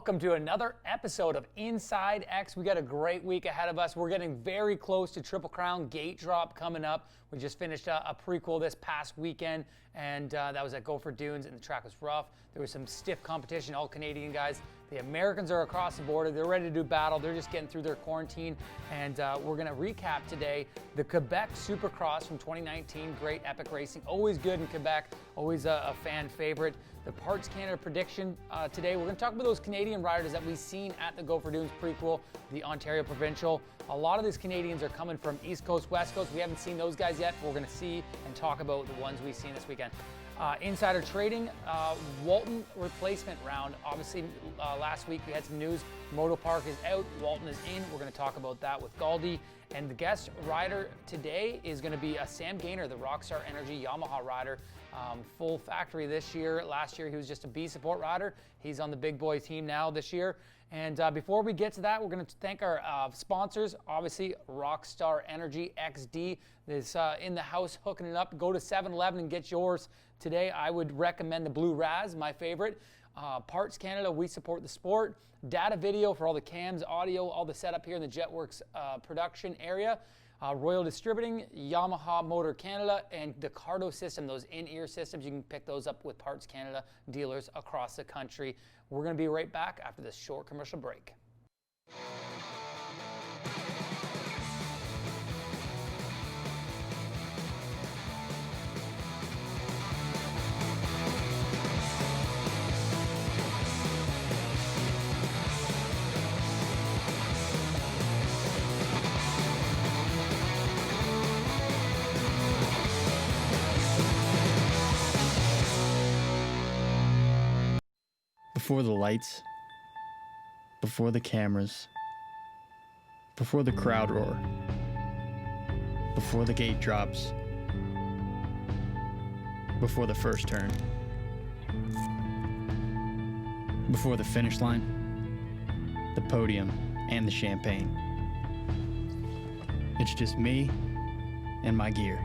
welcome to another episode of insideX. We got a great week ahead of us. We're getting very close to Triple Crown Gate Drop coming up. We just finished a prequel this past weekend, and that was at Gopher Dunes, and the track was rough. There was some stiff competition, all Canadian guys. The Americans are across the border. They're ready to do battle. They're just getting through their quarantine, and we're going to recap today the Quebec Supercross from 2019. Great epic racing, always good in Quebec, always a fan favorite. The Parts Canada prediction today. We're going to talk about those Canadian riders that we've seen at the Gopher Dunes prequel, the Ontario Provincial. A lot of these Canadians are coming from East Coast, West Coast. We haven't seen those guys yet. We're going to see and talk about the ones we've seen this weekend. Insider trading, Walton replacement round. Obviously, last week we had some news. Moto Park is out, Walton is in. We're going to talk about that with Gauldy. And the guest rider today is going to be Sam Gaynor, the Rockstar Energy Yamaha rider. Full factory this year. Last year he was just a B support rider. He's on the big boy team now this year. And before we get to that, we're going to thank our sponsors. Obviously, Rockstar Energy XD is in the house hooking it up. Go to 7-Eleven and get yours today. I would recommend the Blue Raz, my favorite. Parts Canada, we support the sport. Data video for all the cams, audio, all the setup here in the Jetworks production area. Royal Distributing, Yamaha Motor Canada, and the Cardo system, those in-ear systems, you can pick those up with Parts Canada dealers across the country. We're going to be right back after this short commercial break. Before the lights, before the cameras, before the crowd roar, before the gate drops, before the first turn, before the finish line, the podium, and the champagne. It's just me and my gear.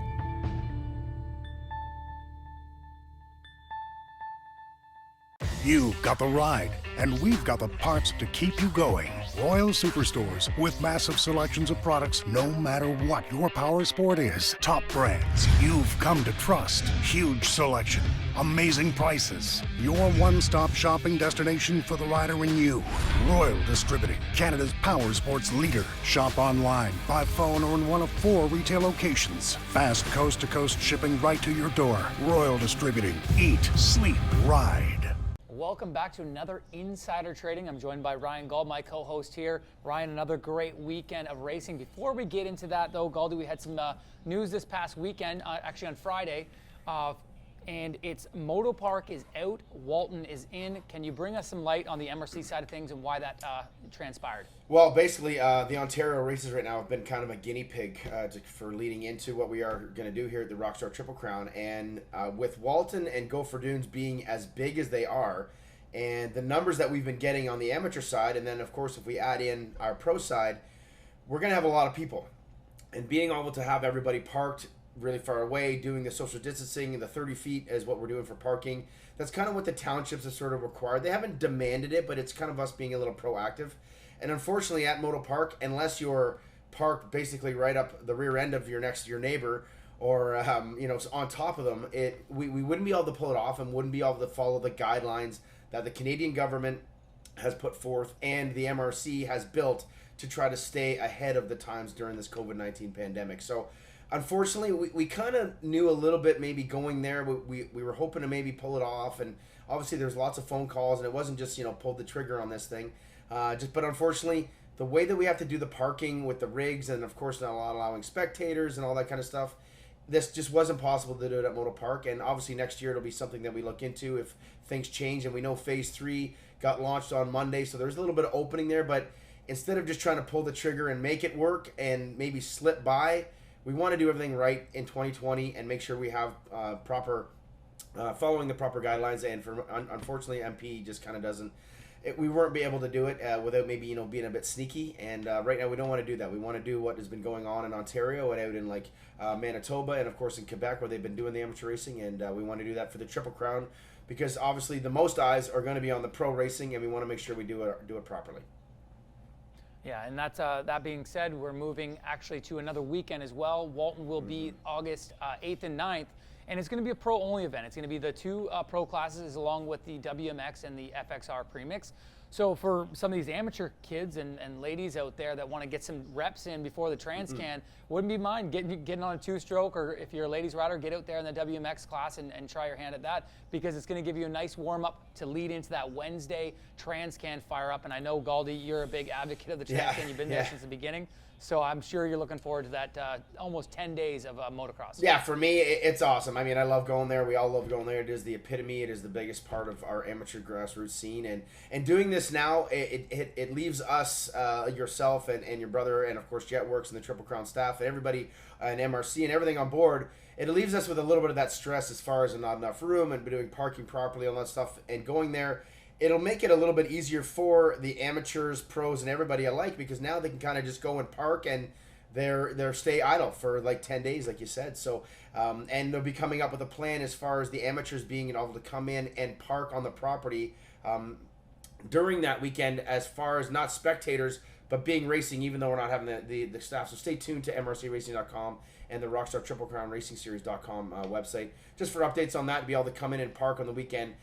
You've got the ride, and we've got the parts to keep you going. Royal Superstores, with massive selections of products no matter what your power sport is. Top brands you've come to trust. Huge selection, amazing prices. Your one-stop shopping destination for the rider in you. Royal Distributing, Canada's power sports leader. Shop online, by phone, or in one of 4 retail locations. Fast coast-to-coast shipping right to your door. Royal Distributing. Eat, sleep, ride. Welcome back to another Insider Trading. I'm joined by Ryan Gauld, my co-host here. Ryan, another great weekend of racing. Before we get into that, though, Gauldy, we had some news this past weekend, actually on Friday, and it's Moto Park is out, Walton is in. Can you bring us some light on the MRC side of things and why that transpired? Well, basically, the Ontario races right now have been kind of a guinea pig for leading into what we are going to do here at the Rockstar Triple Crown. And with Walton and Gopher Dunes being as big as they are, and the numbers that we've been getting on the amateur side, and then, of course, if we add in our pro side, we're going to have a lot of people. And being able to have everybody parked really far away, doing the social distancing, and the 30 feet is what we're doing for parking. That's kind of what the townships have sort of required. They haven't demanded it, but it's kind of us being a little proactive. And unfortunately, at Moto Park, unless you're parked basically right up the rear end of your neighbor, or on top of them, we wouldn't be able to pull it off and wouldn't be able to follow the guidelines that the Canadian government has put forth and the MRC has built to try to stay ahead of the times during this COVID-19 pandemic. So unfortunately, we kind of knew a little bit maybe going there. We were hoping to maybe pull it off, and obviously there's lots of phone calls, and it wasn't just, pulled the trigger on this thing. But unfortunately, the way that we have to do the parking with the rigs, and of course not allowing spectators and all that kind of stuff, this just wasn't possible to do it at Moto Park. And obviously next year it'll be something that we look into if things change. And we know Phase 3 got launched on Monday, so there's a little bit of opening there. But instead of just trying to pull the trigger and make it work and maybe slip by, we want to do everything right in 2020 and make sure we have following the proper guidelines. And unfortunately, MP just kind of doesn't. We weren't be able to do it without maybe being a bit sneaky. And right now we don't want to do that. We want to do what has been going on in Ontario and out in Manitoba and of course in Quebec where they've been doing the amateur racing. And we want to do that for the Triple Crown because obviously the most eyes are going to be on the pro racing, and we want to make sure we do it properly. Yeah, and that's that being said, we're moving actually to another weekend as well. Walton will be August 8th and 9th, and it's going to be a pro-only event. It's going to be the two pro classes along with the WMX and the FXR Premix. So for some of these amateur kids and ladies out there that want to get some reps in before the Transcan, wouldn't be mind getting on a two-stroke, or if you're a ladies rider, get out there in the WMX class and try your hand at that, because it's going to give you a nice warm-up to lead into that Wednesday Transcan fire-up. And I know, Gauldy, you're a big advocate of the Transcan. You've been there since the beginning. So I'm sure you're looking forward to that almost 10 days of motocross. Yeah, for me, it's awesome. I mean, I love going there. We all love going there. It is the epitome. It is the biggest part of our amateur grassroots scene. And doing this now, it leaves us, yourself and your brother, and of course Jetworks and the Triple Crown staff and everybody, and MRC and everything on board. It leaves us with a little bit of that stress as far as not enough room and doing parking properly, all that stuff. And going there, it'll make it a little bit easier for the amateurs, pros, and everybody alike, because now they can kind of just go and park and they're stay idle for like 10 days, like you said. So, and they'll be coming up with a plan as far as the amateurs being able to come in and park on the property during that weekend, as far as not spectators, but being racing, even though we're not having the staff. So stay tuned to mrcracing.com and the Rockstar Triple Crown Racing Series.com website, just for updates on that, to be able to come in and park on the weekend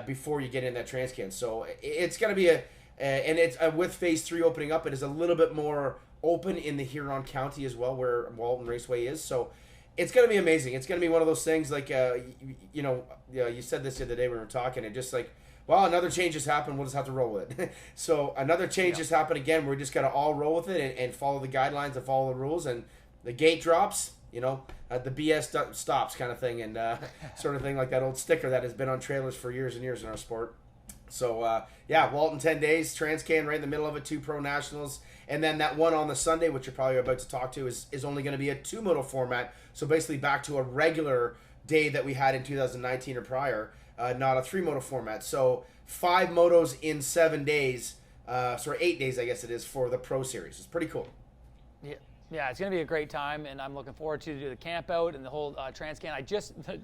before you get in that Transcan. So it's going to be and it's with Phase 3 opening up, it is a little bit more open in the Huron County as well, where Walton Raceway is. So it's going to be amazing. It's going to be one of those things like, you said this the other day when we were talking, and just like, well, another change has happened, we'll just have to roll with it. So another change has happened again, we just got to all roll with it and follow the guidelines and follow the rules. And the gate drops, the BS stops kind of thing, and sort of thing, like that old sticker that has been on trailers for years and years in our sport. So, Walton 10 days, Transcan right in the middle of it, 2 Pro Nationals. And then that one on the Sunday, which you're probably about to talk to, is only going to be a 2-moto format. So basically back to a regular day that we had in 2019 or prior, not a 3-moto format. So 5 motos in 7 days, 8 days, I guess it is, for the Pro Series. It's pretty cool. Yeah, it's going to be a great time, and I'm looking forward to do the camp out and the whole Transcan.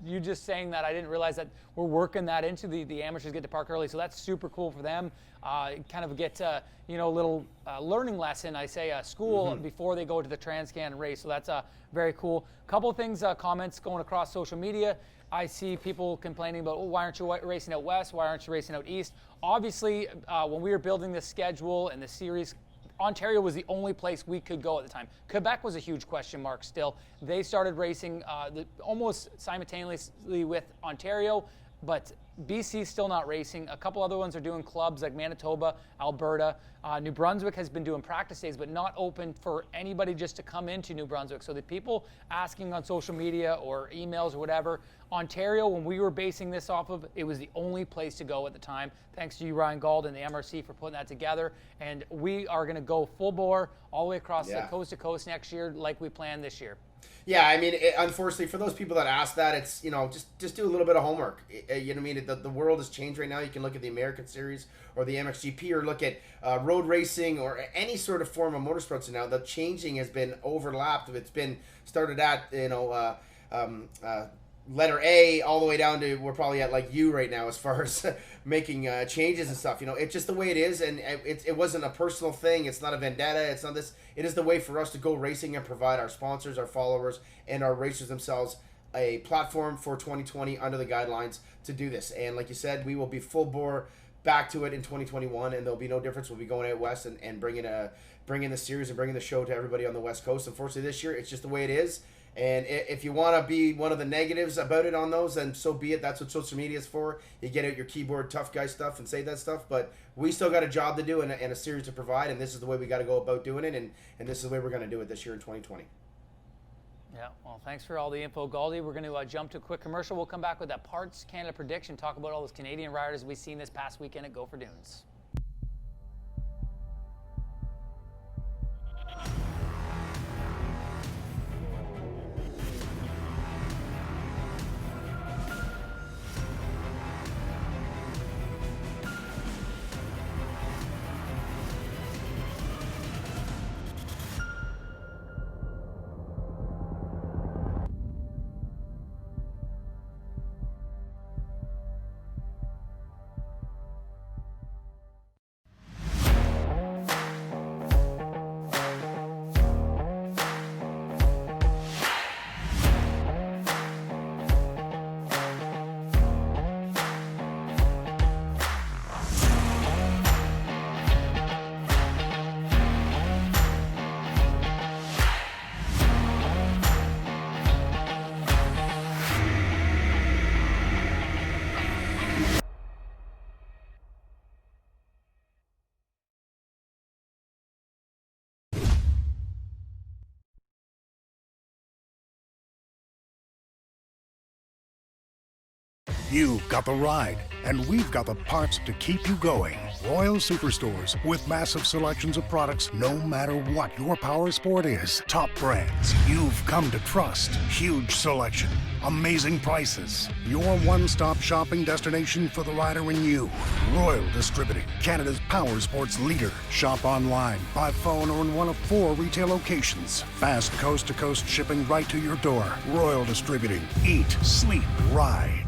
You just saying that, I didn't realize that we're working that into the amateurs get to park early, so that's super cool for them. Kind of get a little learning lesson, school before they go to the Transcan race. So that's very cool. Couple of things, comments going across social media. I see people complaining about, why aren't you racing out west? Why aren't you racing out east? Obviously, when we were building the schedule and the series, Ontario was the only place we could go at the time. Quebec was a huge question mark still. They started racing almost simultaneously with Ontario, but BC's still not racing. A couple other ones are doing clubs like Manitoba, Alberta. New Brunswick has been doing practice days, but not open for anybody just to come into New Brunswick. So the people asking on social media or emails or whatever, Ontario, when we were basing this off of, it was the only place to go at the time. Thanks to you, Ryan Gauld, and the MRC for putting that together. And we are going to go full bore all the way across the coast to coast next year like we planned this year. Yeah, I mean, unfortunately, for those people that ask that, it's, just do a little bit of homework. You know what I mean? The world has changed right now. You can look at the American Series or the MXGP, or look at road racing or any sort of form of motorsports now. The changing has been overlapped. It's been started at, letter A all the way down to, we're probably at like U right now as far as making changes and stuff. It's just the way it is, and it wasn't a personal thing. It's not a vendetta. It's not this. It is the way for us to go racing and provide our sponsors, our followers, and our racers themselves a platform for 2020 under the guidelines to do this. And like you said, we will be full bore back to it in 2021, and there'll be no difference. We'll be going out west and bringing the series and bringing the show to everybody on the West Coast. Unfortunately, this year, it's just the way it is. And if you want to be one of the negatives about it on those, then so be it. That's what social media is for. You get out your keyboard tough guy stuff and say that stuff. But we still got a job to do and a series to provide. And this is the way we got to go about doing it. And this is the way we're going to do it this year in 2020. Yeah, well, thanks for all the info, Gauldy. We're going to jump to a quick commercial. We'll come back with that Parts Canada prediction, talk about all those Canadian riders we've seen this past weekend at Go for Dunes. You've got the ride, and we've got the parts to keep you going. Royal Superstores, with massive selections of products no matter what your power sport is. Top brands you've come to trust. Huge selection, amazing prices. Your one-stop shopping destination for the rider in you. Royal Distributing, Canada's power sports leader. Shop online, by phone, or in one of 4 retail locations. Fast coast-to-coast shipping right to your door. Royal Distributing. Eat, sleep, ride.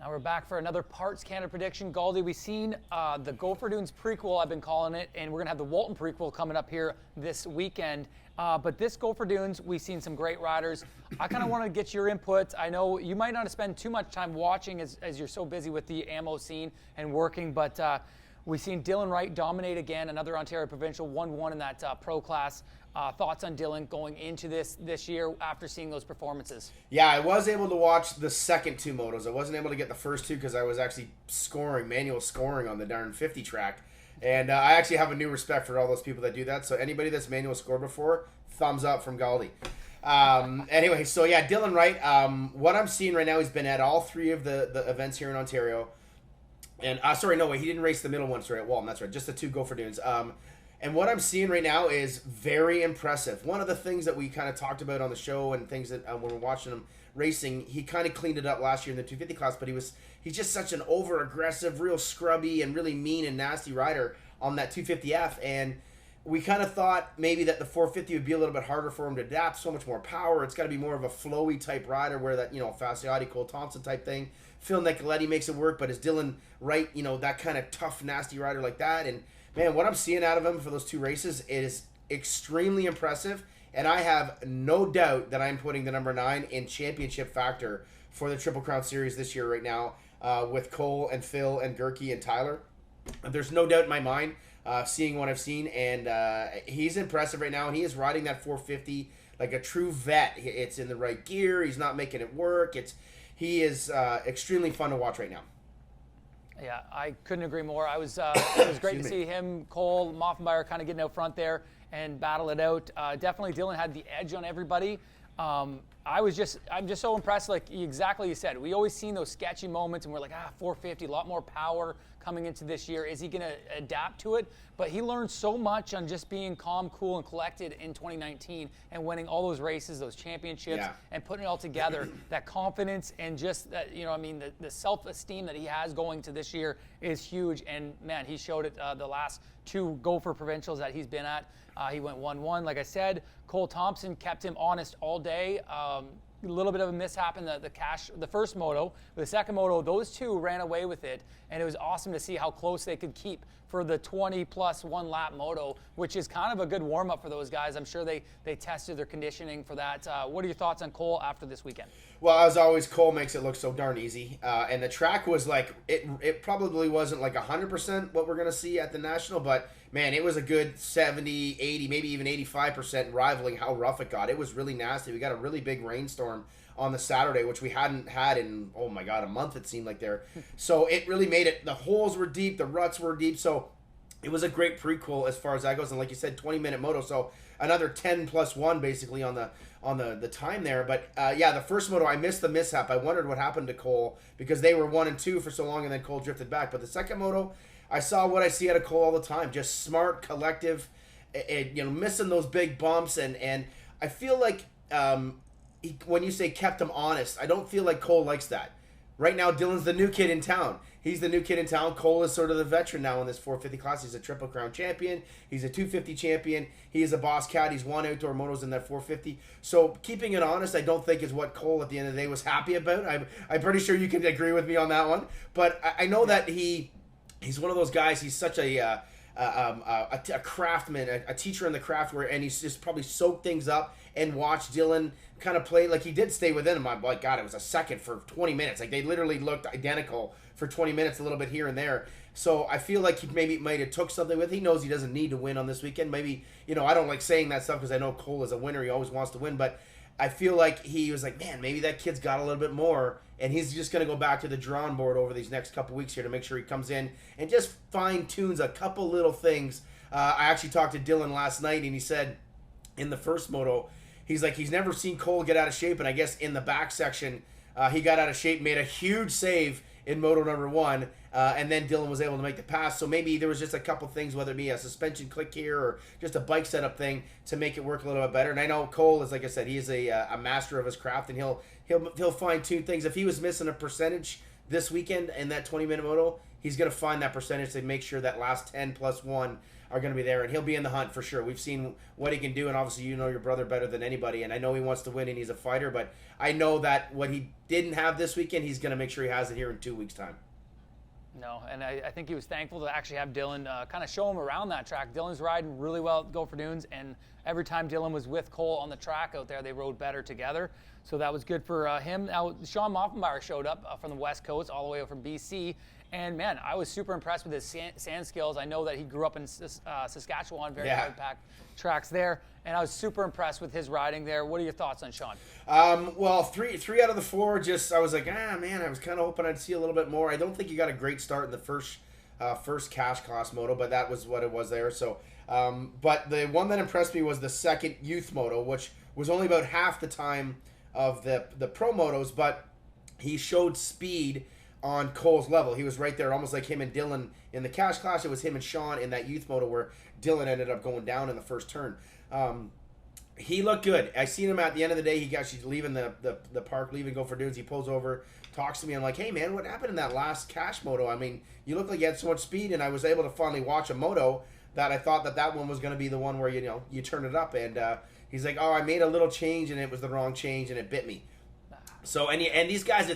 Now we're back for another Parts Canada prediction. Gauldy, we've seen the Gopher Dunes prequel, I've been calling it, and we're going to have the Walton prequel coming up here this weekend. But this Gopher Dunes, we've seen some great riders. I kind of want to get your input. I know you might not spend too much time watching as you're so busy with the ammo scene and working, but we've seen Dylan Wright dominate again, another Ontario Provincial, 1-1 in that pro class. Thoughts on Dylan going into this year after seeing those performances? Yeah, I was able to watch the second 2 motos. I wasn't able to get the first 2 because I was actually manual scoring on the darn 50 track. And I actually have a new respect for all those people that do that. So anybody that's manual scored before, thumbs up from Gauldy. Anyway, so yeah, Dylan Wright. What I'm seeing right now, he's been at all 3 of the events here in Ontario. And he didn't race the middle one, at Walton. That's right, just the 2 Gopher Dunes. And what I'm seeing right now is very impressive. One of the things that we kind of talked about on the show and things that when we're watching him racing, he kind of cleaned it up last year in the 250 class, but he's just such an over-aggressive, real scrubby, and really mean and nasty rider on that 250F. And we kind of thought maybe that the 450 would be a little bit harder for him to adapt, so much more power. It's got to be more of a flowy type rider where that, Fasciotti, Cole Thompson type thing. Phil Nicoletti makes it work, but is Dylan Wright, that kind of tough, nasty rider like that? And man, what I'm seeing out of him for those 2 races is extremely impressive, and I have no doubt that I'm putting the number 9 in championship factor for the Triple Crown Series this year right now with Cole and Phil and Gerke and Tyler. There's no doubt in my mind, seeing what I've seen, and he's impressive right now, and he is riding that 450 like a true vet. It's in the right gear. He's not making it work. He is extremely fun to watch right now. Yeah, I couldn't agree more. It was great to see him, Cole, Moffenbauer kind of getting out front there and battle it out. Definitely Dylan had the edge on everybody. I'm just so impressed, like exactly you said. We always seen those sketchy moments and we're like, 450, a lot more power coming into this year. Is he going to adapt to it? But he learned so much on just being calm, cool, and collected in 2019 and winning all those races, those championships, and putting it all together. That confidence and just that, the self-esteem that he has going to this year is huge. And man, he showed it the last 2 Gopher Provincials that he's been at. He went 1-1. Like I said, Cole Thompson kept him honest all day. A little bit of a mishap in the first moto. The second moto, those 2 ran away with it, and it was awesome to see how close they could keep for the 20+ 1 lap moto, which is kind of a good warm-up for those guys. I'm sure they tested their conditioning for that. What are your thoughts on Cole after this weekend? Well, as always, Cole makes it look so darn easy, and the track was like, it probably wasn't like 100% what we're going to see at the National, but man, it was a good 70, 80, maybe even 85% rivaling how rough it got. It was really nasty. We got a really big rainstorm on the Saturday, which we hadn't had in, oh my God, a month it seemed like there. So it really made it, the holes were deep, the ruts were deep, so it was a great prequel as far as that goes. And like you said, 20-minute moto, so another 10+1 basically on the time there. But the first moto, I missed the mishap. I wondered what happened to Cole because they were 1 and 2 for so long and then Cole drifted back. But the second moto, I saw what I see out of Cole all the time, just smart, collective, missing those big bumps. And I feel like when you say kept him honest, I don't feel like Cole likes that. Right now, Dylan's the new kid in town. He's the new kid in town. Cole is sort of the veteran now in this 450 class. He's a Triple Crown champion. He's a 250 champion. He is a boss cat. He's won outdoor motos in that 450. So keeping it honest, I don't think is what Cole at the end of the day was happy about. I'm pretty sure you can agree with me on that one. But I know that he's one of those guys. He's such a craftsman, a teacher in the craft, and he's just probably soaked things up and watched Dylan kind of play. Like, he did stay within him. I'm like, God, it was a second for 20 minutes. Like, they literally looked identical for 20 minutes, a little bit here and there. So I feel like he maybe might have took something with. He knows he doesn't need to win on this weekend. Maybe, I don't like saying that stuff because I know Cole is a winner. He always wants to win. But I feel like he was like, man, maybe that kid's got a little bit more. And he's just going to go back to the drawing board over these next couple weeks here to make sure he comes in and just fine-tunes a couple little things. I actually talked to Dylan last night, and he said in the first moto, he's like, he's never seen Cole get out of shape. And I guess in the back section, he got out of shape, made a huge save in Moto number 1, and then Dylan was able to make the pass. So maybe there was just a couple things, whether it be a suspension click here or just a bike setup thing to make it work a little bit better. And I know Cole is, like I said, he is a master of his craft, and he'll fine-tune things. If he was missing a percentage this weekend in that 20-minute moto, he's going to find that percentage to make sure that last 10 plus 1 are going to be there, and he'll be in the hunt for sure. We've seen what he can do, and obviously you know your brother better than anybody, and I know he wants to win and he's a fighter, but I know that what he didn't have this weekend, he's going to make sure he has it here in 2 weeks' time. No, and I think he was thankful to actually have Dylan kind of show him around that track. Dylan's riding really well at Gopher Dunes, and every time Dylan was with Cole on the track out there, they rode better together. So that was good for him. Now, Sean Moffenbauer showed up from the West Coast all the way over from BC. And, man, I was super impressed with his sand skills. I know that he grew up in Saskatchewan, very hard-packed tracks there. And I was super impressed with his riding there. What are your thoughts on Sean? Well, three out of the 4, I was like, man, I was kind of hoping I'd see a little bit more. I don't think he got a great start in the first cash class moto, but that was what it was there. So, but the one that impressed me was the second youth moto, which was only about half the time of the pro motos, but he showed speed on Cole's level. He was right there, almost like him and Dylan in the cash class. It was him and Sean in that youth moto where Dylan ended up going down in the first turn. He looked good. I seen him at the end of the day. He actually leaving the park, leaving Gopher Dunes. He pulls over, talks to me. I'm like, hey, man, what happened in that last cash moto? I mean, you look like you had so much speed, and I was able to finally watch a moto that I thought that one was going to be the one where, you turn it up. And he's like, oh, I made a little change, and it was the wrong change, and it bit me. So, and these guys,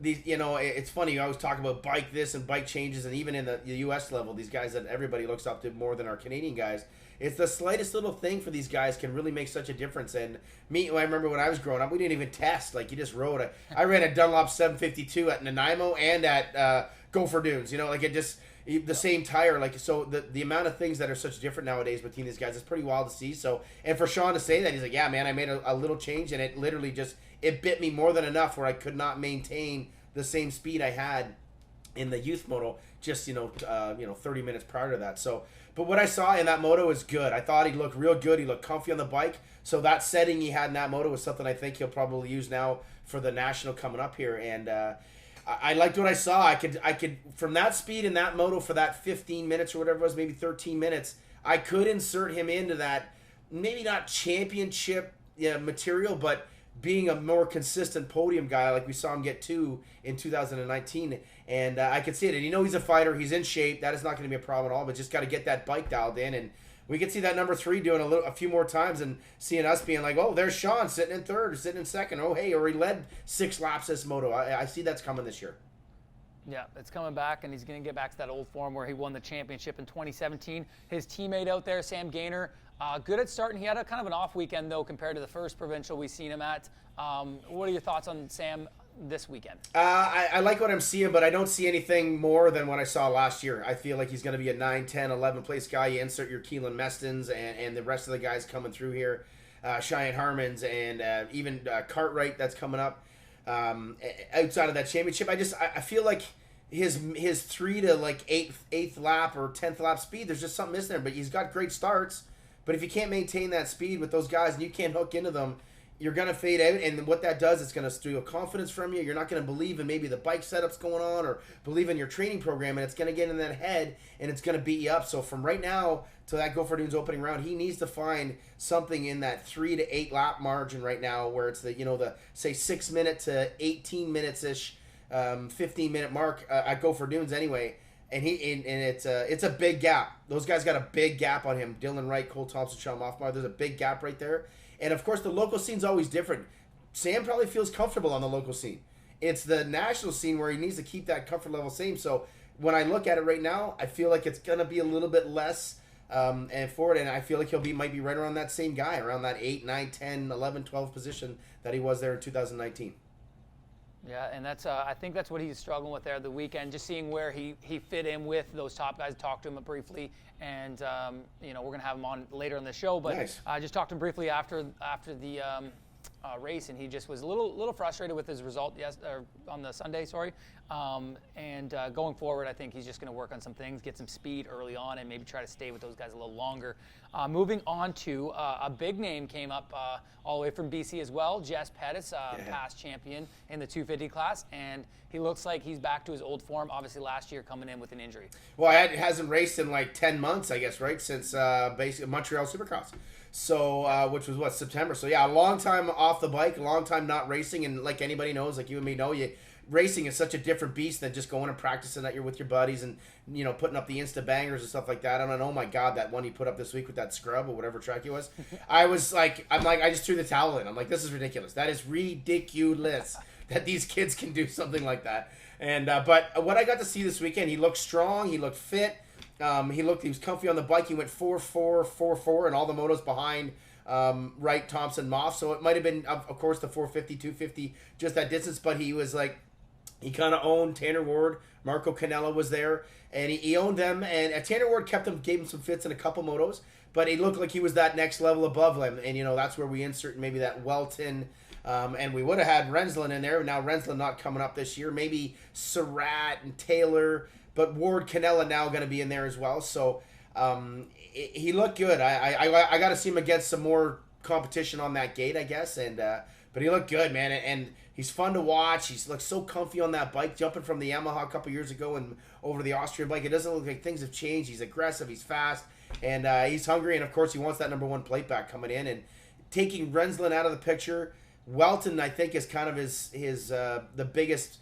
it's funny. You always talk about bike this and bike changes, and even in the U.S. level, these guys that everybody looks up to more than our Canadian guys. It's the slightest little thing for these guys can really make such a difference. And I remember when I was growing up, we didn't even test. Like, you just rode. I ran a Dunlop 752 at Nanaimo and at Gopher Dunes. The same tire. Like, so the amount of things that are such different nowadays between these guys is pretty wild to see. So, and for Sean to say that, he's like, yeah, man, I made a little change, and it literally it bit me more than enough where I could not maintain the same speed I had in the youth moto just 30 minutes prior to that. So, but what I saw in that moto is good. I thought he looked real good. He looked comfy on the bike. So that setting he had in that moto was something I think he'll probably use now for the national coming up here. And I liked what I saw. I could from that speed in that moto for that 15 minutes or whatever it was, maybe 13 minutes, I could insert him into that, maybe not championship material, but being a more consistent podium guy like we saw him get to in 2019. And I could see it. And he's a fighter. He's in shape. That is not going to be a problem at all, but just got to get that bike dialed in. And we could see that number 3 doing a few more times and seeing us being like, oh, there's Sean sitting in third or sitting in second. Oh, hey, or he led 6 laps this moto. I see that's coming this year. Yeah, it's coming back, and he's going to get back to that old form where he won the championship in 2017. His teammate out there, Sam Gaynor, good at starting. He had a kind of an off weekend, though, compared to the first provincial we've seen him at. What are your thoughts on Sam this weekend? I like what I'm seeing, but I don't see anything more than what I saw last year. I feel like he's going to be a 9, 10, 11 place guy. You insert your Keelan Mestons and the rest of the guys coming through here, Cheyenne Harmons and even Cartwright that's coming up outside of that championship. I feel like his 3 to like 8th lap or 10th lap speed, there's just something missing there. But he's got great starts. But if you can't maintain that speed with those guys and you can't hook into them, you're going to fade out, and what that does, it's going to steal confidence from you. You're not going to believe in maybe the bike setup's going on or believe in your training program, and it's going to get in that head, and it's going to beat you up. So from right now to that Gopher Dunes opening round, he needs to find something in that 3 to 8 lap margin right now where it's the say 6 minute to 18 minutes-ish, 15-minute mark at Gopher Dunes anyway. And it's a big gap. Those guys got a big gap on him. Dylan Wright, Cole Thompson, Sean Moffenbauer. There's a big gap right there. And, of course, the local scene's always different. Sam probably feels comfortable on the local scene. It's the national scene where he needs to keep that comfort level same. So when I look at it right now, I feel like it's going to be a little bit less and forward. And I feel like might be right around that same guy, around that 8, 9, 10, 11, 12 position that he was there in 2019. Yeah, and that's I think that's what he's struggling with there the weekend, just seeing where he fit in with those top guys. Talked to him briefly, and we're going to have him on later in the show, but nice. I just talked to him briefly after the race, and he just was a little frustrated with his result on the Sunday. Going forward, I think he's just going to work on some things, get some speed early on, and maybe try to stay with those guys a little longer. Moving on to a big name came up all the way from BC as well, Jess Pettis, past champion in the 250 class, and he looks like he's back to his old form. Obviously, last year coming in with an injury. Well, he hasn't raced in like 10 months, I guess, right? Since basically Montreal Supercross. So, which was September. So yeah, a long time off the bike, a long time not racing, and like anybody knows, like you and me know, racing is such a different beast than just going and practicing that you're with your buddies and putting up the Insta bangers and stuff like that. And oh my God, that one he put up this week with that scrub or whatever track it was, I just threw the towel in. I'm like, this is ridiculous. That is ridiculous that these kids can do something like that. And but what I got to see this weekend, he looked strong, he looked fit. He was comfy on the bike. He went 4.4, 4.4, and all the motos behind Wright, Thompson, Moff. So it might have been, of course, the 450, 250, just that distance. But he was like, he kind of owned Tanner Ward. Marco Canella was there, and he owned them. And Tanner Ward gave him some fits in a couple motos, but he looked like he was that next level above them. And that's where we insert maybe that Walton. And we would have had Rensland in there. Now Rensland not coming up this year. Maybe Surratt and Taylor. But Ward Canella now going to be in there as well. So he looked good. I got to see him against some more competition on that gate, I guess. But he looked good, man. And he's fun to watch. He's looked so comfy on that bike, jumping from the Yamaha a couple years ago and over to the Austrian bike. It doesn't look like things have changed. He's aggressive. He's fast. And he's hungry. And, of course, he wants that number one plate back coming in. And taking Rensland out of the picture, Welton, I think, is kind of the biggest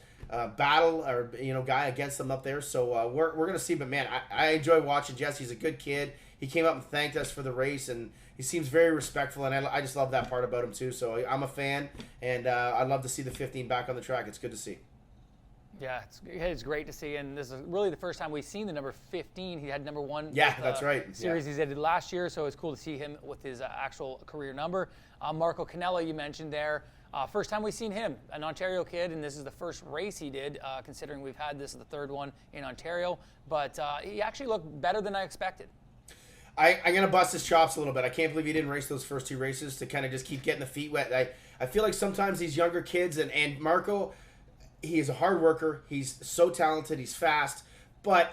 battle or guy against them up there. So we're gonna see. But man, I enjoy watching Jesse. He's a good kid. He came up and thanked us for the race, and he seems very respectful. And I just love that part about him too. So I'm a fan, and I'd love to see the 15 back on the track. It's good to see. Yeah, it's great to see, and this is really the first time we've seen the number 15. He had number one. Yeah, that's right. Series he did last year, so it's cool to see him with his actual career number. Marco Canella, you mentioned there. First time we've seen him, an Ontario kid, and this is the first race he did, considering we've had this as the third one in Ontario. But he actually looked better than I expected. I'm going to bust his chops a little bit. I can't believe he didn't race those first two races to kind of just keep getting the feet wet. I feel like sometimes these younger kids, and Marco, he is a hard worker. He's so talented. He's fast. But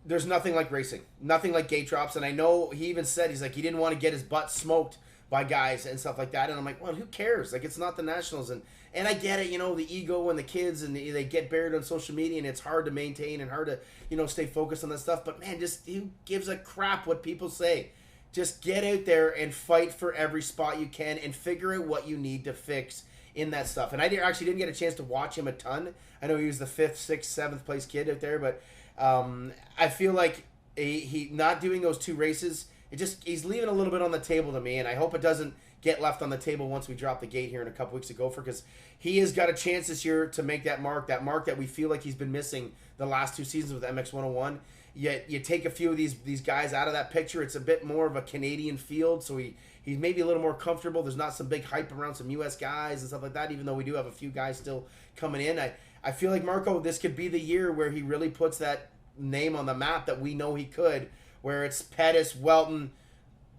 there's nothing like racing. Nothing like gate drops. And I know he even said, he's like, he didn't want to get his butt smoked by guys and stuff like that. And I'm like, well, who cares? Like, it's not the Nationals. And I get it, the ego and the kids, and they get buried on social media, and it's hard to maintain and hard to, stay focused on that stuff. But, man, just who gives a crap what people say? Just get out there and fight for every spot you can and figure out what you need to fix in that stuff. And I actually didn't get a chance to watch him a ton. I know he was the 5th, 6th, 7th place kid out there, but I feel like he not doing those two races, he's leaving a little bit on the table to me, and I hope it doesn't get left on the table once we drop the gate here in a couple weeks to Gopher, because he has got a chance this year to make that mark that we feel like he's been missing the last two seasons with MX 101. Yet you take a few of these guys out of that picture, it's a bit more of a Canadian field, so he's maybe a little more comfortable. There's not some big hype around some U.S. guys and stuff like that, even though we do have a few guys still coming in. I feel like Marco, this could be the year where he really puts that name on the map that we know he could, where it's Pettis, Welton,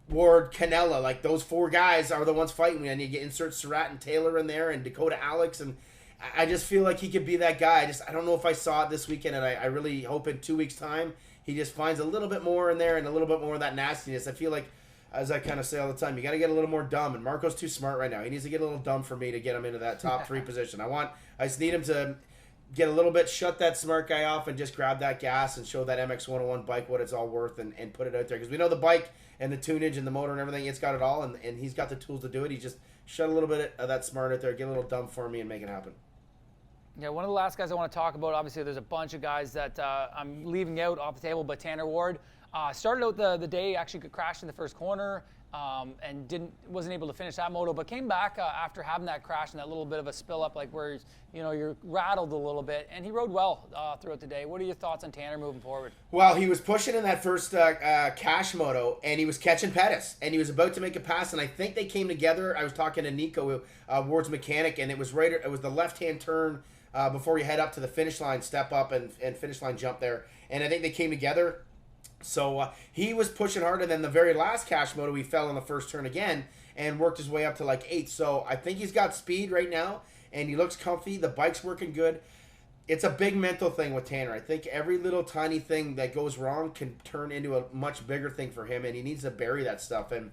Ward, Canella, like those four guys are the ones fighting, and you insert Surratt and Taylor in there and Dakota Alex, and I just feel like he could be that guy. I don't know if I saw it this weekend, and I really hope in 2 weeks' time he just finds a little bit more in there and a little bit more of that nastiness. I feel like, as I kind of say all the time, you got to get a little more dumb, and Marco's too smart right now. He needs to get a little dumb for me to get him into that top 3 position. I just need him to get a little bit, shut that smart guy off, and just grab that gas and show that MX 101 bike what it's all worth and put it out there. Because we know the bike and the tunage and the motor and everything, it's got it all, and he's got the tools to do it. He just shut a little bit of that smart out there, get a little dumb for me, and make it happen. Yeah, one of the last guys I want to talk about, obviously there's a bunch of guys that I'm leaving out off the table, but Tanner Ward started out the day, actually crashed in the first corner, and wasn't able to finish that moto, but came back after having that crash and that little bit of a spill up, like where you're rattled a little bit, and he rode well throughout the day. What are your thoughts on Tanner moving forward? Well, he was pushing in that first cash moto, and he was catching Pettis, and he was about to make a pass, and I think they came together. I was talking to Nico, Ward's mechanic, and it was the left-hand turn before you head up to the finish line, step up and finish line jump there, and I think they came together. So he was pushing hard, and then the very last cash moto, he fell on the first turn again, and worked his way up to like 8th. So I think he's got speed right now, and he looks comfy. The bike's working good. It's a big mental thing with Tanner. I think every little tiny thing that goes wrong can turn into a much bigger thing for him, and he needs to bury that stuff. And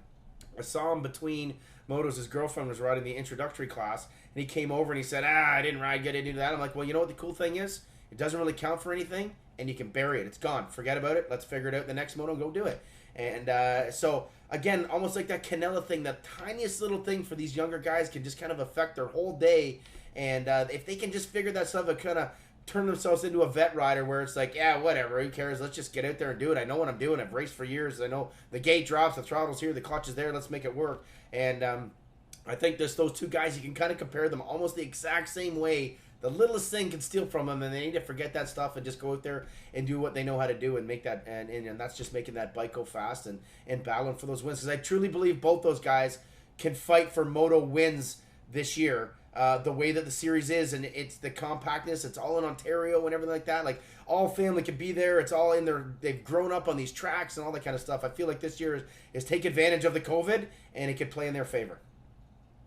I saw him between motos. His girlfriend was riding the introductory class, and he came over and he said, I didn't ride, get into that. I'm like, well, you know what the cool thing is? It doesn't really count for anything, and you can bury it. It's gone. Forget about it. Let's figure it out the next moto and go do it. And so, again, almost like that Canella thing, that tiniest little thing for these younger guys can just kind of affect their whole day. And if they can just figure that stuff out, kind of turn themselves into a vet rider where it's like, yeah, whatever, who cares? Let's just get out there and do it. I know what I'm doing. I've raced for years. I know the gate drops, the throttle's here, the clutch is there. Let's make it work. And I think there's those two guys, you can kind of compare them almost the exact same way. The littlest thing can steal from them, and they need to forget that stuff and just go out there and do what they know how to do and make that, and that's just making that bike go fast and battling for those wins. Because I truly believe both those guys can fight for moto wins this year. The way that the series is, and it's the compactness, it's all in Ontario and everything like that. Like, all family can be there. It's all in there. They've grown up on these tracks and all that kind of stuff. I feel like this year is take advantage of the COVID, and it could play in their favor.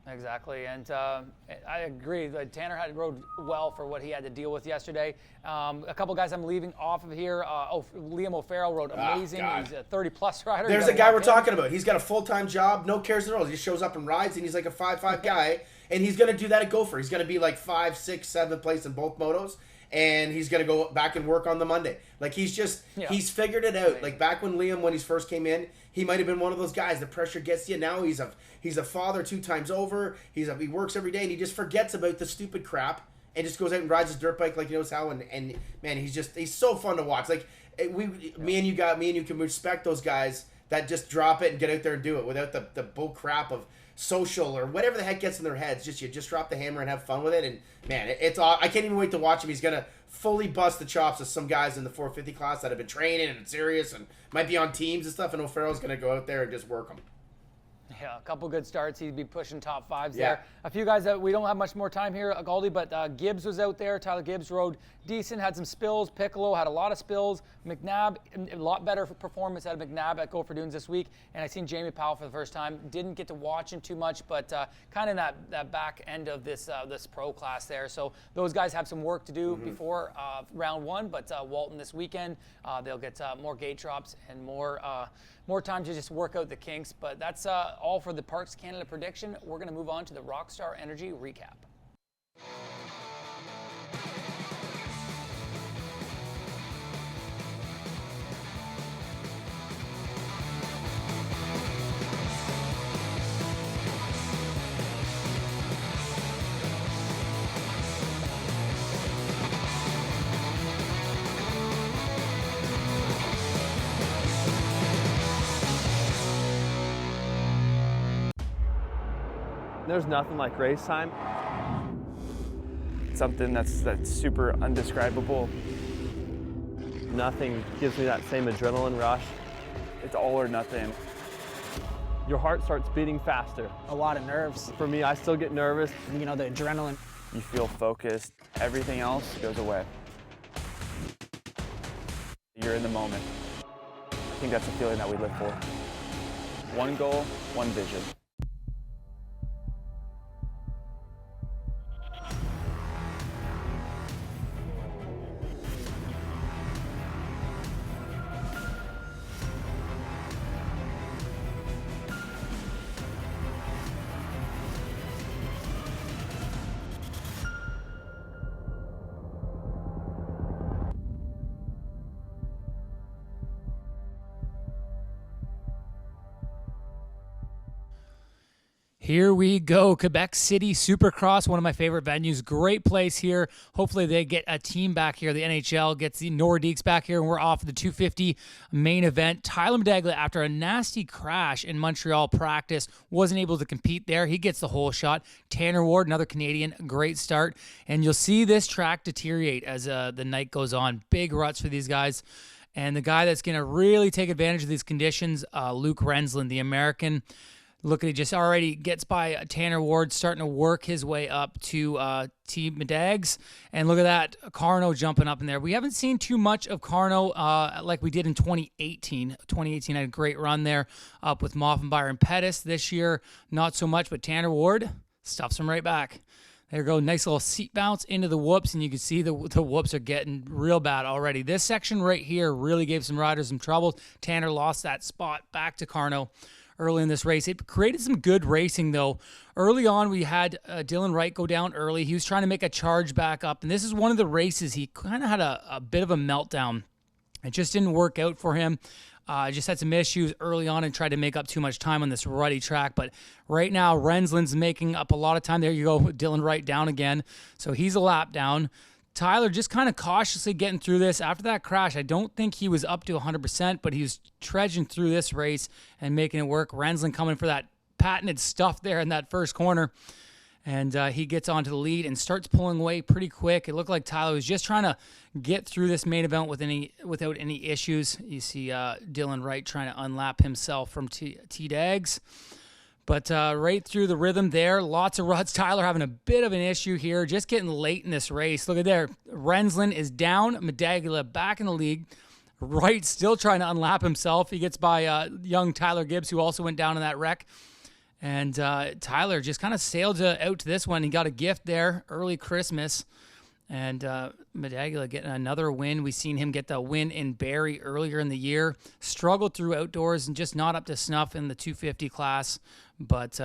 Exactly, and I agree. Tanner rode well for what he had to deal with yesterday. A couple guys I'm leaving off of here. Liam O'Farrell rode amazing. He's a 30-plus rider. There's a guy we're talking about. He's got a full-time job, no cares at all. He just shows up and rides, and he's like a 5'5" guy, and he's going to do that at Gopher. He's going to be like 5, 6, 7th place in both motos, and he's going to go back and work on the Monday. Like, he's figured it out. Like, back when he first came in, he might have been one of those guys. The pressure gets to you. Now he's a father 2 times over. He works every day, and he just forgets about the stupid crap and just goes out and rides his dirt bike like he knows how. And man, he's so fun to watch. Like, me and you can respect those guys that just drop it and get out there and do it without the bull crap of social or whatever the heck gets in their heads. You just drop the hammer and have fun with it. And man, it's all. I can't even wait to watch him. He's gonna fully bust the chops of some guys in the 450 class that have been training and serious and might be on teams and stuff. And O'Farrell's gonna go out there and just work them. Yeah, a couple good starts. He'd be pushing top 5s there. A few guys that we don't have much more time here, Gauldy, but Gibbs was out there. Tyler Gibbs rode decent, had some spills. Piccolo had a lot of spills. McNabb, a lot better performance out of McNabb at Gopher Dunes this week. And I seen Jamie Powell for the first time. Didn't get to watch him too much, but kind of that back end of this pro class there. So those guys have some work to do before round 1, but Walton this weekend, they'll get more gate drops and more time to just work out the kinks. But that's all for the Parks Canada prediction. We're going to move on to the Rockstar Energy recap. There's nothing like race time. Something that's super undescribable. Nothing gives me that same adrenaline rush. It's all or nothing. Your heart starts beating faster. A lot of nerves. For me, I still get nervous. You know, the adrenaline. You feel focused. Everything else goes away. You're in the moment. I think that's the feeling that we live for. One goal, one vision. Here we go, Quebec City Supercross, one of my favorite venues. Great place here. Hopefully they get a team back here. The NHL gets the Nordiques back here, and we're off the 250 main event. Tyler Medaglia, after a nasty crash in Montreal practice, wasn't able to compete there. He gets the whole shot. Tanner Ward, another Canadian, great start. And you'll see this track deteriorate as the night goes on. Big ruts for these guys. And the guy that's going to really take advantage of these conditions, Luke Rensland, the American. Look at it, just already gets by Tanner Ward, starting to work his way up to T. Medags. And look at that, Carno jumping up in there. We haven't seen too much of Carno like we did in 2018. 2018 had a great run there up with Moff and Byron Pettis. This year, not so much, but Tanner Ward stuffs him right back. There you go, nice little seat bounce into the whoops, and you can see the whoops are getting real bad already. This section right here really gave some riders some trouble. Tanner lost that spot back to Carno early in this race. It created some good racing, though. Early on, we had Dylan Wright go down early. He was trying to make a charge back up, and this is one of the races he kind of had a bit of a meltdown. It just didn't work out for him. Just had some issues early on and tried to make up too much time on this ruddy track. But right now, Rensland's making up a lot of time. There you go, Dylan Wright down again. So he's a lap down. Tyler just kind of cautiously getting through this. After that crash, I don't think he was up to 100%, but he was trudging through this race and making it work. Rensland coming for that patented stuff there in that first corner. And he gets onto the lead and starts pulling away pretty quick. It looked like Tyler was just trying to get through this main event without any issues. You see Dylan Wright trying to unlap himself from T-Dags. But right through the rhythm there, lots of ruts. Tyler having a bit of an issue here, just getting late in this race. Look at there. Rensland is down. Medaglia back in the league. Wright still trying to unlap himself. He gets by young Tyler Gibbs, who also went down in that wreck. And Tyler just kind of sailed out to this one. He got a gift there, early Christmas. And Medaglia getting another win. We've seen him get the win in Barrie earlier in the year. Struggled through outdoors and just not up to snuff in the 250 class. But,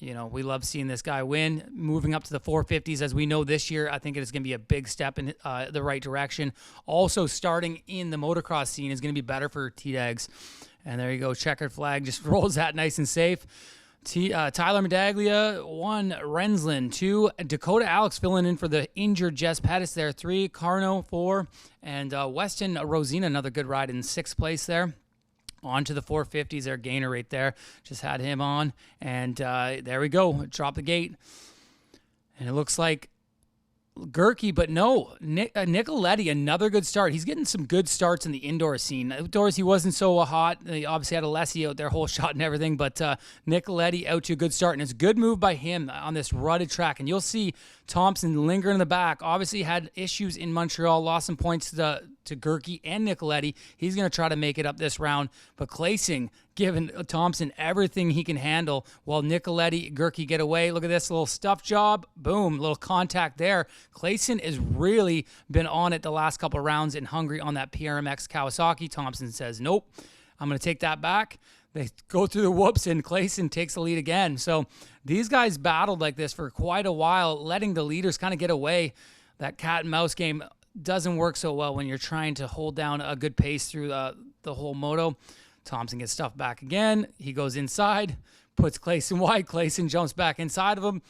we love seeing this guy win. Moving up to the 450s, as we know this year, I think it is going to be a big step in the right direction. Also, starting in the motocross scene is going to be better for T-Dags. And there you go. Checkered flag just rolls that nice and safe. Tyler Medaglia, 1, Rensland, 2, Dakota Alex filling in for the injured Jess Pettis there, 3, Carno, 4, and Weston Rosina, another good ride in 6th place there. On to the 450s there, Gaynor right there, just had him on, and there we go, drop the gate. And it looks like Gerke, but no, Nicoletti, another good start. He's getting some good starts in the indoor scene. Outdoors, he wasn't so hot. He obviously had Alessi out there, whole shot and everything, but Nicoletti out to a good start, and it's a good move by him on this rutted track. And you'll see Thompson linger in the back. Obviously had issues in Montreal, lost some points to Gerke and Nicoletti. He's going to try to make it up this round, but Claesing giving Thompson everything he can handle while Nicoletti, Gerke get away. Look at this little stuff job. Boom, little contact there. Claesing has really been on it the last couple of rounds and hungry on that PRMX Kawasaki. Thompson says, nope, I'm going to take that back. They go through the whoops, and Claesing takes the lead again. So these guys battled like this for quite a while, letting the leaders kind of get away. That cat and mouse game doesn't work so well when you're trying to hold down a good pace through the whole moto. Thompson gets stuffed back again. He goes inside, puts Claesing wide. Claesing jumps back inside of him.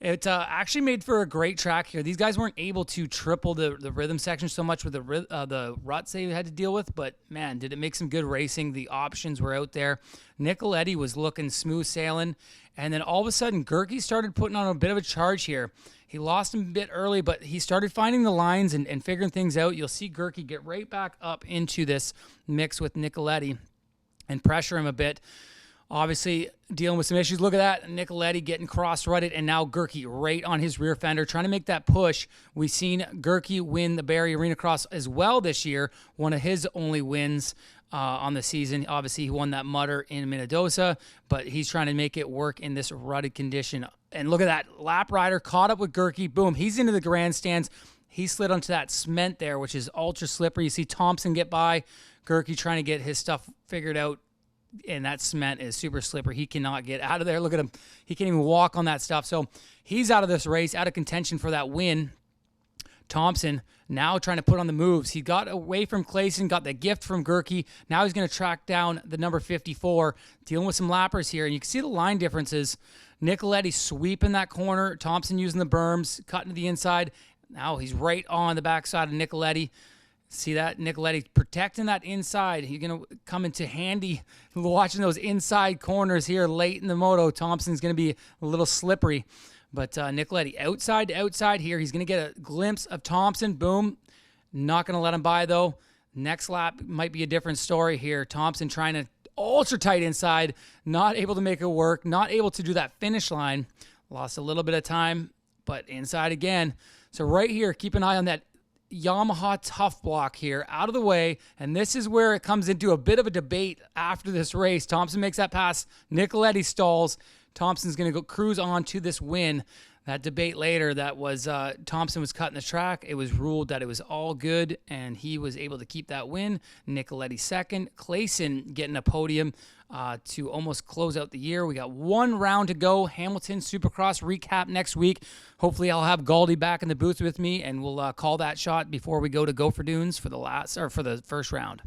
It actually made for a great track here. These guys weren't able to triple the rhythm section so much with the ruts they had to deal with, but man, did it make some good racing. The options were out there. Nicoletti was looking smooth sailing, and then all of a sudden, Gerke started putting on a bit of a charge here. He lost him a bit early, but he started finding the lines and figuring things out. You'll see Gerke get right back up into this mix with Nicoletti and pressure him a bit. Obviously, dealing with some issues. Look at that. Nicoletti getting cross-rutted, and now Gerke right on his rear fender, trying to make that push. We've seen Gerke win the Barrie Arena Cross as well this year, one of his only wins on the season. Obviously, he won that Mutter in Minnedosa, but he's trying to make it work in this rutted condition. And look at that. Lap rider caught up with Gerke. Boom. He's into the grandstands. He slid onto that cement there, which is ultra slippery. You see Thompson get by. Gerke trying to get his stuff figured out. And that cement is super slippery. He cannot get out of there. Look at him. He can't even walk on that stuff. So he's out of this race, out of contention for that win. Thompson now trying to put on the moves. He got away from Claesing, got the gift from Gerke. Now he's going to track down the number 54, dealing with some lappers here. And you can see the line differences. Nicoletti sweeping that corner. Thompson using the berms, cutting to the inside. Now he's right on the backside of Nicoletti. See that? Nicoletti protecting that inside. He's going to come into handy watching those inside corners here late in the moto. Thompson's going to be a little slippery. But Nicoletti outside to outside here. He's going to get a glimpse of Thompson. Boom. Not going to let him by, though. Next lap might be a different story here. Thompson trying to ultra tight inside, not able to make it work, not able to do that finish line. Lost a little bit of time, but inside again. So right here, keep an eye on that Yamaha tough block here, out of the way, and this is where it comes into a bit of a debate after this race. Thompson makes that pass, Nicoletti stalls. Thompson's going to go cruise on to this win. That debate later, that was Thompson was cutting the track. It was ruled that it was all good, and he was able to keep that win. Nicoletti second. Clayson getting a podium to almost close out the year. We got one round to go. Hamilton Supercross recap next week. Hopefully I'll have Gauldy back in the booth with me, and we'll call that shot before we go to Gopher Dunes for the first round.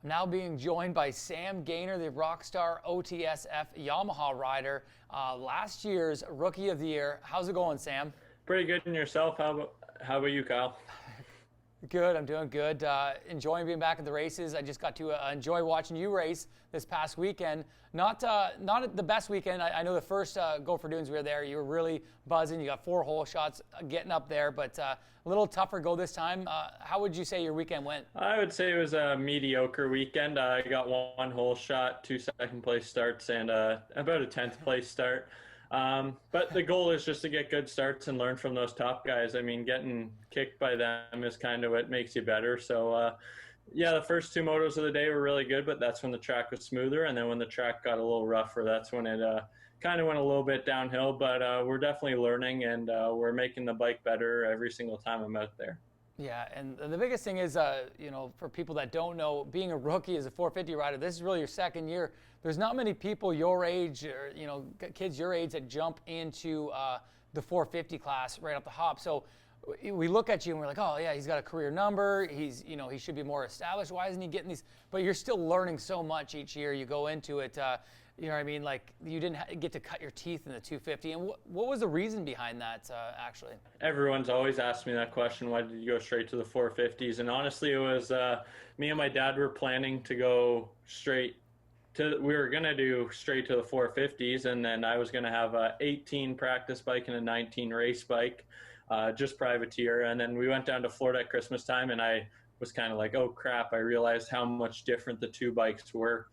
Now being joined by Sam Gaynor, the Rockstar OTSF Yamaha rider, last year's Rookie of the Year. How's it going, Sam? Pretty good. And yourself? How about you, Kyle? Good. I'm doing good. Enjoying being back at the races. I just got to enjoy watching you race this past weekend. Not the best weekend. I know the first Gopher Dunes we were there, you were really buzzing. You got 4 hole shots getting up there, but a little tougher go this time. How would you say your weekend went? I would say it was a mediocre weekend. I got 1 hole shot, 2 second-place starts, and about a 10th place start. But the goal is just to get good starts and learn from those top guys. I mean, getting kicked by them is kind of what makes you better. So, yeah, the first 2 motos of the day were really good, but that's when the track was smoother. And then when the track got a little rougher, that's when it kind of went a little bit downhill. But we're definitely learning, and we're making the bike better every single time I'm out there. Yeah, and the biggest thing is, for people that don't know, being a rookie as a 450 rider, this is really your second year. There's not many people your age, or kids your age that jump into the 450 class right off the hop. So we look at you and we're like, oh yeah, he's got a career number. He's, he should be more established. Why isn't he getting these? But you're still learning so much each year. You go into it. You know what I mean? Like, you didn't get to cut your teeth in the 250. And what was the reason behind that, actually? Everyone's always asked me that question. Why did you go straight to the 450s? And honestly, it was me and my dad were planning to go straight to, we were going to do straight to the 450s. And then I was going to have a 18 practice bike and a 19 race bike, just privateer. And then we went down to Florida at Christmas time, and I was kind of like, oh crap, I realized how much different the 2 bikes were.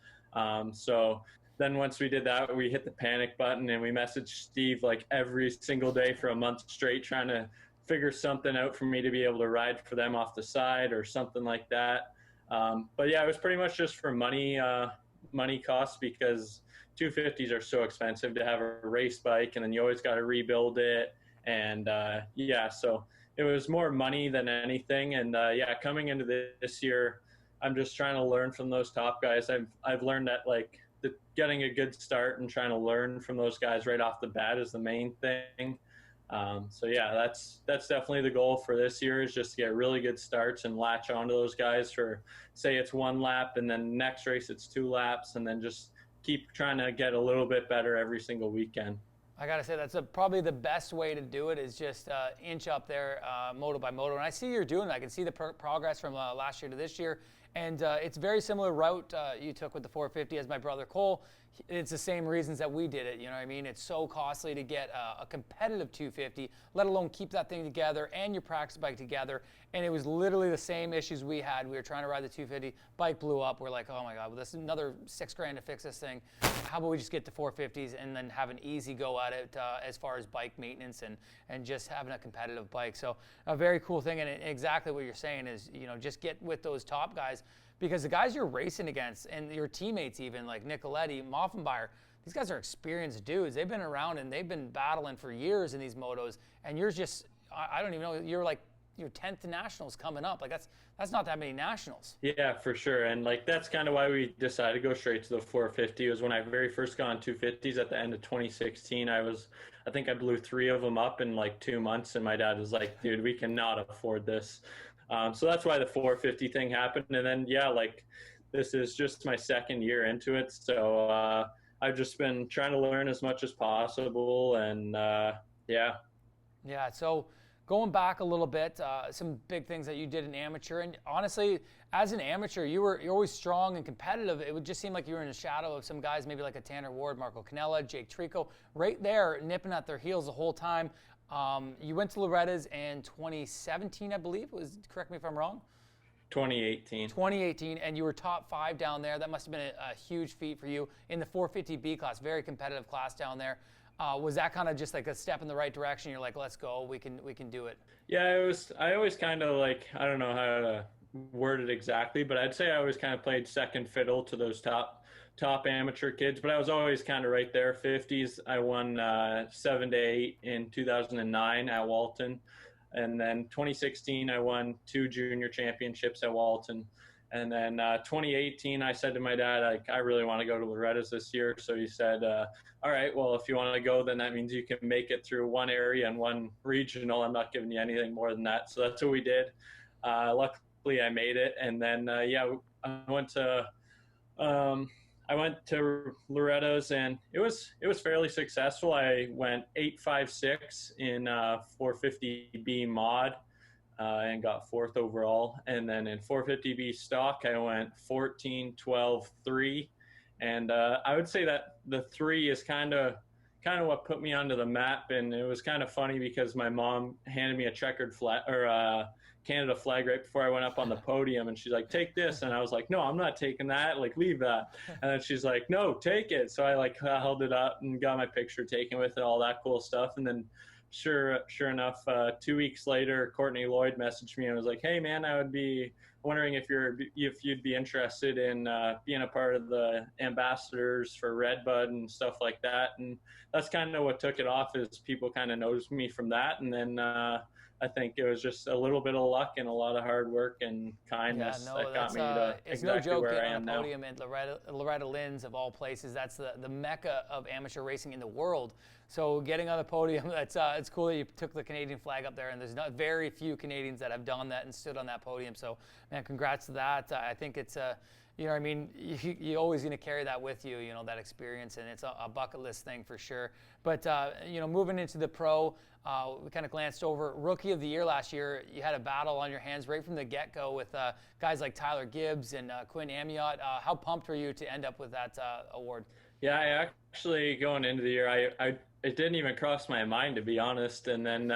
So then once we did that, we hit the panic button, and we messaged Steve like every single day for a month straight, trying to figure something out for me to be able to ride for them off the side or something like that. But yeah, it was pretty much just for money costs, because 250s are so expensive to have a race bike, and then you always got to rebuild it. And yeah, so it was more money than anything. And yeah, coming into this year, I'm just trying to learn from those top guys. I've learned that getting a good start and trying to learn from those guys right off the bat is the main thing. So yeah, that's definitely the goal for this year, is just to get really good starts and latch onto those guys for, say it's 1 lap, and then next race it's 2 laps, and then just keep trying to get a little bit better every single weekend. I got to say, that's probably the best way to do it, is just inch up there moto by moto. And I see you're doing that. I can see the progress from last year to this year. And it's very similar route you took with the 450 as my brother Cole. It's the same reasons that we did it. You know what I mean? It's so costly to get a competitive 250, let alone keep that thing together and your practice bike together. And it was literally the same issues we had. We were trying to ride the 250, bike blew up. We're like, oh my God, well, this is another $6,000 to fix this thing. How about we just get to 450s and then have an easy go at it as far as bike maintenance and just having a competitive bike. So a very cool thing, and exactly what you're saying is, just get with those top guys, because the guys you're racing against and your teammates, even like Nicoletti, Moffenbauer, these guys are experienced dudes. They've been around and they've been battling for years in these motos, and you're just, I don't even know, you're like your 10th to nationals coming up. Like that's not that many nationals. Yeah, for sure. And like that's kind of why we decided to go straight to the 450. It was when I very first got on 250s at the end of 2016. I think I blew 3 of them up in like 2 months, and my dad was like, dude, we cannot afford this. So that's why the 450 thing happened. And then, yeah, like this is just my second year into it. So I've just been trying to learn as much as possible. And yeah. Yeah. So going back a little bit, some big things that you did in amateur. And honestly, as an amateur, you're always strong and competitive. It would just seem like you were in the shadow of some guys, maybe like a Tanner Ward, Marco Canella, Jake Trico, right there nipping at their heels the whole time. You went to Loretta's in 2017, I believe. Correct me if I'm wrong. 2018, and you were top 5 down there. That must have been a huge feat for you in the 450B class, very competitive class down there. Was that kind of just like a step in the right direction? You're like, let's go, we can do it. Yeah, it was. I always kind of like, I don't know how to word it exactly, but I'd say I always kind of played second fiddle to those top amateur kids, but I was always kind of right there. 50s, I won 7 to 8 in 2009 at Walton. And then 2016, I won 2 junior championships at Walton. And then 2018, I said to my dad, I really want to go to Loretta's this year. So he said, all right, well, if you want to go, then that means you can make it through one area and one regional. I'm not giving you anything more than that. So that's what we did. Luckily, I made it. And then, yeah, I went to Loretta's, and it was fairly successful. I went 8.56 in 450B mod and got 4th overall. And then in 450B stock, I went 14.12.3. And I would say that the 3 is kind of what put me onto the map. And it was kind of funny because my mom handed me a checkered flag or Canada flag right before I went up on the podium, and she's like, take this. And I was like, no, I'm not taking that, like leave that. And then she's like, no, take it. So I like held it up and got my picture taken with it, all that cool stuff. And then sure enough, 2 weeks later, Courtney Lloyd messaged me and was like, hey man, I would be wondering if you'd be interested in being a part of the ambassadors for Redbud and stuff like that. And that's kind of what took it off, is people kind of noticed me from that. And then I think it was just a little bit of luck and a lot of hard work and kindness that got me to exactly where I am now. It's no joke getting on a podium at Loretta Lynn's, of all places. That's the mecca of amateur racing in the world. So getting on the podium, it's cool that you took the Canadian flag up there, and there's not very few Canadians that have done that and stood on that podium. So, man, congrats to that. I think it's you know what I mean, you're always going to carry that with you, you know, that experience, and it's a bucket list thing for sure. But, you know, moving into the pro, we kind of glanced over Rookie of the Year last year. You had a battle on your hands right from the get-go with guys like Tyler Gibbs and Quinn Amiot. How pumped were you to end up with that award? Yeah, I actually, going into the year, it didn't even cross my mind, to be honest. And then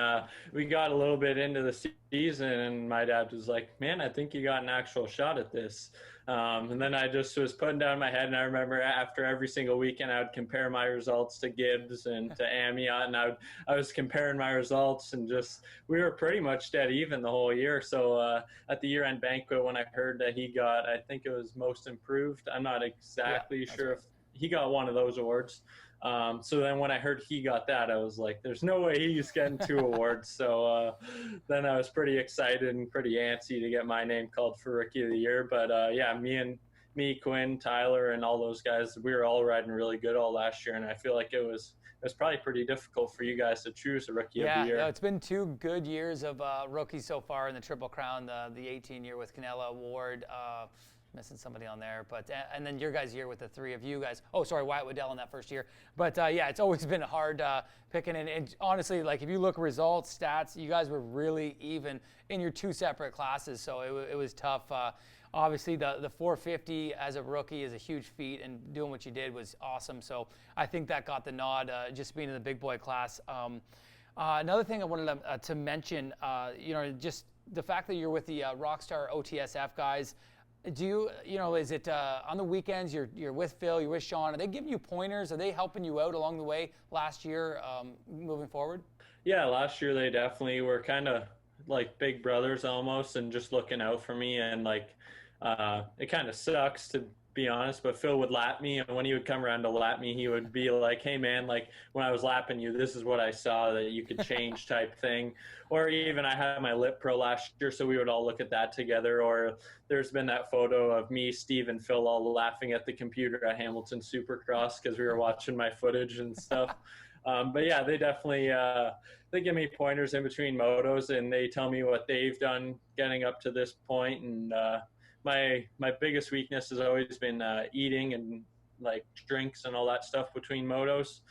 we got a little bit into the season, and my dad was like, man, I think you got an actual shot at this. And then I just was putting down my head, and I remember after every single weekend, I would compare my results to Gibbs and to Amiot, and I was comparing my results, and just, we were pretty much dead even the whole year. So at the year-end banquet, when I heard that he got, I think it was most improved, I'm not exactly sure if he got one of those awards. So then when I heard he got that, I was like, there's no way he's getting 2 awards. So then I was pretty excited and pretty antsy to get my name called for Rookie of the Year. But yeah, me, Quinn, Tyler, and all those guys, we were all riding really good all last year. And I feel like it was probably pretty difficult for you guys to choose a Rookie of the Year. Yeah, it's been 2 good years of rookies so far in the Triple Crown, the 18 year with Canella Award, missing somebody on there, but and then your guys' year with the 3 of you guys. Oh, sorry, Wyatt Waddell in that first year. But yeah, it's always been hard picking. And honestly, like if you look results, stats, you guys were really even in your 2 separate classes. So it was tough. Obviously, the 450 as a rookie is a huge feat, and doing what you did was awesome. So I think that got the nod, just being in the big boy class. Another thing I wanted to mention, you know, just the fact that you're with the Rockstar OTSF guys. Do you know, is it on the weekends you're with Phil, you're with Sean? Are they giving you pointers? Are they helping you out along the way last year moving forward? Yeah, last year they definitely were kind of like big brothers almost, and just looking out for me. And like it kind of sucks to be honest, but Phil would lap me, and when he would come around to lap me, he would be like, hey man, like when I was lapping you, this is what I saw that you could change type thing. Or even I had my lip pro last year, so we would all look at that together. Or there's been that photo of me, Steve, and Phil all laughing at the computer at Hamilton Supercross because we were watching my footage and stuff. But yeah, they definitely they give me pointers in between motos, and they tell me what they've done getting up to this point. And my biggest weakness has always been eating and like drinks and all that stuff between motos.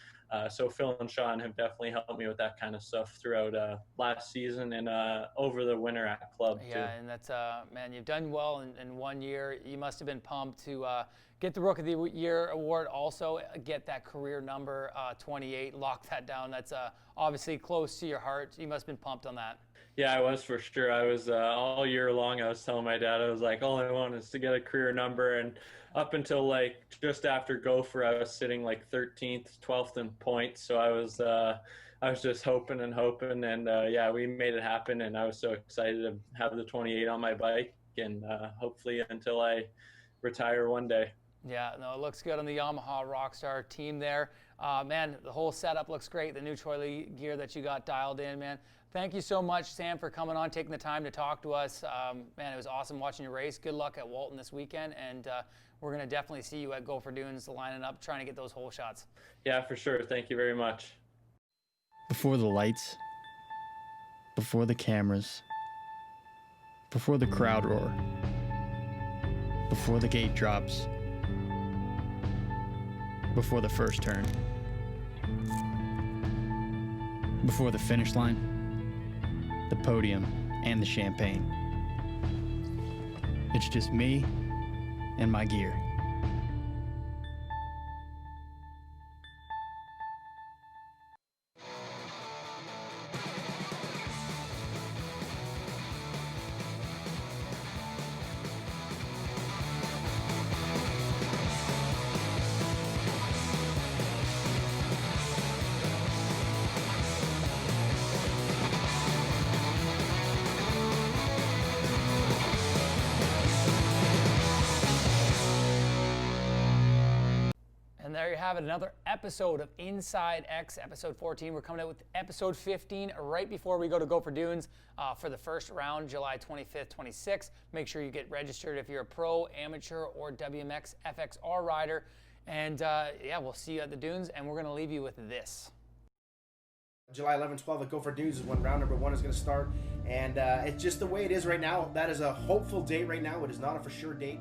So Phil and Sean have definitely helped me with that kind of stuff throughout last season and over the winter at club too. Yeah, and that's man, you've done well in 1 year. You must have been pumped to get the Rookie of the Year award, also get that career number 28, lock that down. That's obviously close to your heart. You must have been pumped on that. Yeah, I was for sure. I was all year long. I was telling my dad, I was like, all I want is to get a career number. And up until like just after Gopher, I was sitting like 13th, 12th in points. So I was just hoping and hoping, and yeah, we made it happen. And I was so excited to have the 28 on my bike, and hopefully until I retire one day. Yeah, no, it looks good on the Yamaha Rockstar team there. Man, the whole setup looks great. The new Troy gear that you got dialed in, man. Thank you so much, Sam, for coming on, taking the time to talk to us. Man, it was awesome watching you race. Good luck at Walton this weekend, and we're going to definitely see you at Gopher Dunes lining up, trying to get those hole shots. Yeah, for sure. Thank you very much. Before the lights, before the cameras, before the crowd roar, before the gate drops, before the first turn, before the finish line, the podium, and the champagne. It's just me and my gear. There you have it, another episode of insideX, episode 14. We're coming out with episode 15 right before we go to Gopher Dunes for the first round, July 25th, 26th. Make sure you get registered if you're a pro, amateur, or WMX FXR rider. And yeah, we'll see you at the Dunes, and we're going to leave you with this. July 11, 12 at Gopher Dunes is when round number 1 is going to start. And it's just the way it is right now. That is a hopeful date right now. It is not a for sure date.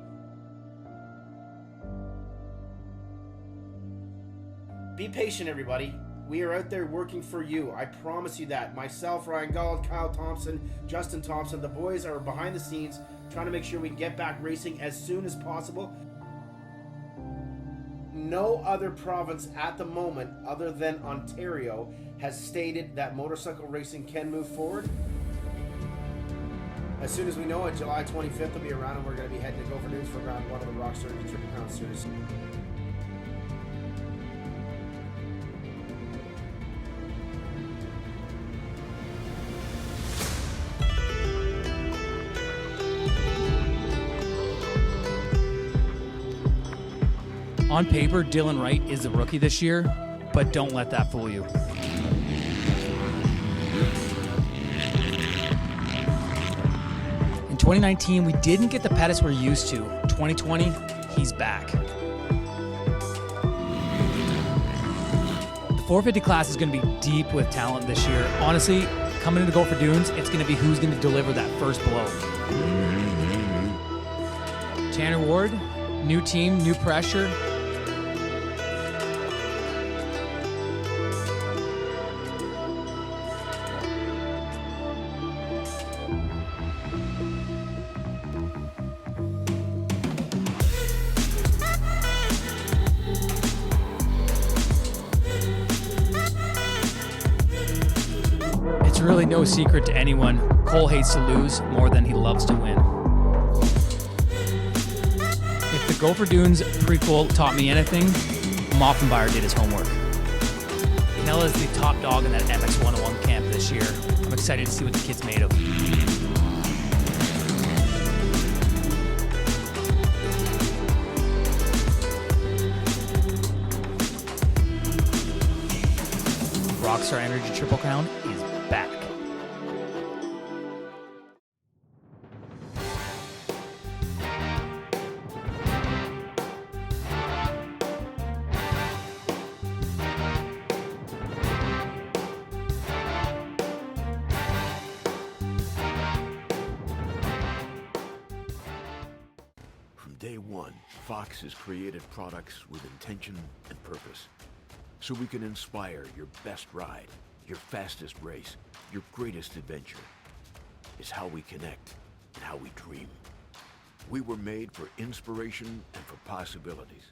Be patient, everybody. We are out there working for you. I promise you that. Myself, Ryan Gauld, Kyle Thompson, Justin Thompson, the boys are behind the scenes trying to make sure we get back racing as soon as possible. No other province at the moment, other than Ontario, has stated that motorcycle racing can move forward. As soon as we know it, July 25th will be around, and we're going to be heading to Gopher Dunes for round 1 of the Rockstar Triple Crown Series. On paper, Dylan Wright is the rookie this year, but don't let that fool you. In 2019, we didn't get the Pettis we're used to. 2020, he's back. The 450 class is going to be deep with talent this year. Honestly, coming into Gopher Dunes, it's going to be who's going to deliver that first blow. Tanner Ward, new team, new pressure. It's really no secret to anyone, Cole hates to lose more than he loves to win. If the Gopher Dunes prequel taught me anything, Moffenbauer did his homework. Canella is the top dog in that MX 101 camp this year. I'm excited to see what the kid's made of. Rockstar Energy Triple Crown is back. From day one, Fox has created products with intention and purpose. So we can inspire your best ride, your fastest race, your greatest adventure. It's how we connect and how we dream. We were made for inspiration and for possibilities.